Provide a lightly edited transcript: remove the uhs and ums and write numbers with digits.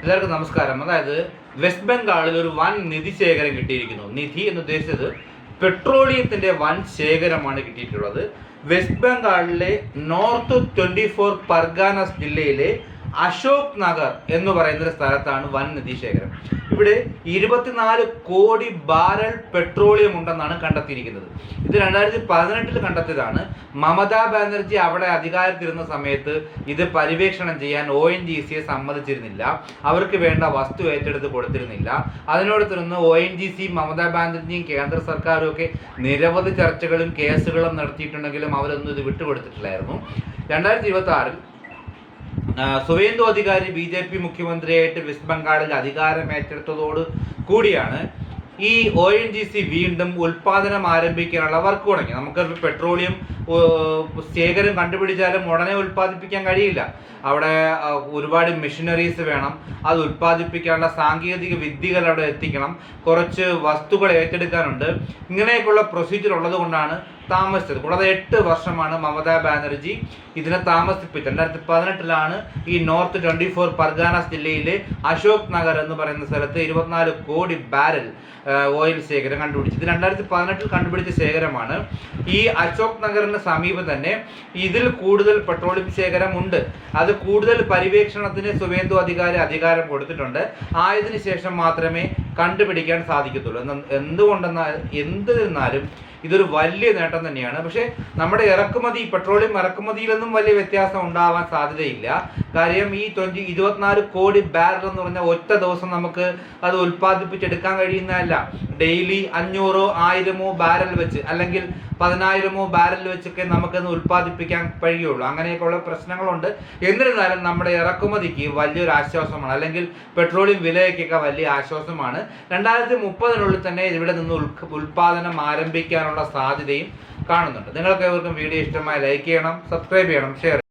എല്ലാവർക്കും നമസ്കാരം. അതായത് വെസ്റ്റ് ബംഗാളിൽ ഒരു വൻ നിധി ശേഖരം കിട്ടിയിരിക്കുന്നു. നിധി എന്ന് ഉദ്ദേശിച്ചത് പെട്രോളിയത്തിന്റെ വൻ ശേഖരമാണ് കിട്ടിയിട്ടുള്ളത്. വെസ്റ്റ് ബംഗാളിലെ നോർത്ത് 24 പർഗാനസ് ജില്ലയിലെ അശോക് നഗർ എന്ന് പറയുന്ന സ്ഥലത്താണ് വൻ നിധി ശേഖരം. ഇവിടെ 24 കോടി ബാരൽ പെട്രോളിയം ഉണ്ടെന്നാണ് കണ്ടെത്തിയിരിക്കുന്നത്. ഇത് 2018 കണ്ടെത്തിയതാണ്. മമതാ ബാനർജി അവിടെ അധികാരത്തിരുന്ന സമയത്ത് ഇത് പര്യവേക്ഷണം ചെയ്യാൻ ONGCയെ സമ്മതിച്ചിരുന്നില്ല. അവർക്ക് വേണ്ട വസ്തു ഏറ്റെടുത്ത് കൊടുത്തിരുന്നില്ല. അതിനോട് തുടർന്ന് ONGC മമതാ ബാനർജിയും കേന്ദ്ര സർക്കാരും ഒക്കെ നിരവധി ചർച്ചകളും കേസുകളും നടത്തിയിട്ടുണ്ടെങ്കിലും അവരൊന്നും ഇത് വിട്ടുകൊടുത്തിട്ടില്ലായിരുന്നു. 2026 സുവേന്ദു അധികാരി BJP മുഖ്യമന്ത്രിയായിട്ട് വെസ്റ്റ് ബംഗാളിൽ അധികാരം ഏറ്റെടുത്തതോട് കൂടിയാണ് ഈ ONGC വീണ്ടും ഉൽപാദനം ആരംഭിക്കാനുള്ള വർക്ക് തുടങ്ങി. നമുക്ക് പെട്രോളിയം ശേഖരം കണ്ടുപിടിച്ചാലും ഉടനെ ഉൽപ്പാദിപ്പിക്കാൻ കഴിയില്ല. അവിടെ ഒരുപാട് മെഷീനറീസ് വേണം. അത് ഉൽപ്പാദിപ്പിക്കാനുള്ള സാങ്കേതിക വിദ്യകൾ അവിടെ എത്തിക്കണം. കുറച്ച് വസ്തുക്കൾ ഏറ്റെടുക്കാനുണ്ട്. ഇങ്ങനെയൊക്കെയുള്ള പ്രൊസീജിയർ ഉള്ളത് കൊണ്ടാണ് താമസിച്ചത്. കൂടാതെ 8 വർഷമാണ് മമതാ ബാനർജി ഇതിനെ താമസിപ്പിച്ചത്. 2018 ഈ നോർത്ത് 24 പർഗാനസ് ജില്ലയിലെ അശോക് നഗർ എന്ന് പറയുന്ന സ്ഥലത്ത് 24 കോടി ബാരൽ ഓയിൽ ശേഖരം കണ്ടുപിടിച്ചത്. ഇത് 2018 കണ്ടുപിടിച്ച ശേഖരമാണ്. ഈ അശോക് നഗറിന് സമീപം തന്നെ ഇതിൽ കൂടുതൽ പെട്രോളിയം ശേഖരം ഉണ്ട്. അത് കൂടുതൽ പര്യവേക്ഷണത്തിന് സുവേന്ദു അധികാരി അധികാരം കൊടുത്തിട്ടുണ്ട്. ആയതിനു ശേഷം മാത്രമേ കണ്ടുപിടിക്കാൻ സാധിക്കത്തുള്ളൂ. എന്തിരുന്നാലും ഇതൊരു വലിയ നേട്ടം തന്നെയാണ്. പക്ഷേ നമ്മുടെ പെട്രോളിയം ഇറക്കുമതിയിലൊന്നും വലിയ വ്യത്യാസം ഉണ്ടാവാൻ സാധ്യതയില്ല. കാര്യം ഈ 24 കോടി ബാരൽ എന്ന് പറഞ്ഞാൽ ഒറ്റ ദിവസം നമുക്ക് അത് ഉൽപ്പാദിപ്പിച്ചെടുക്കാൻ കഴിയുന്നതല്ല. ഡെയിലി 500 1000 ബാരൽ വെച്ച് അല്ലെങ്കിൽ 10,000 ബാരൽ വെച്ചൊക്കെ നമുക്കത് ഉൽപ്പാദിപ്പിക്കാൻ കഴിയുള്ളൂ. അങ്ങനെയൊക്കെയുള്ള പ്രശ്നങ്ങളുണ്ട്. എന്നിരുന്നാലും നമ്മുടെ ഇറക്കുമതിക്ക് വലിയൊരു ആശ്വാസമാണ്, അല്ലെങ്കിൽ പെട്രോളിയം വിലയ്ക്കൊക്കെ വലിയ ആശ്വാസമാണ്. 2030 തന്നെ ഇവിടെ നിന്ന് ഉൽപ്പാദനം ആരംഭിക്കാനുള്ള സാധ്യതയും കാണുന്നുണ്ട്. നിങ്ങൾക്ക് ഏവർക്കും വീഡിയോ ഇഷ്ടമായി ലൈക്ക് ചെയ്യണം, സബ്സ്ക്രൈബ് ചെയ്യണം, ഷെയർ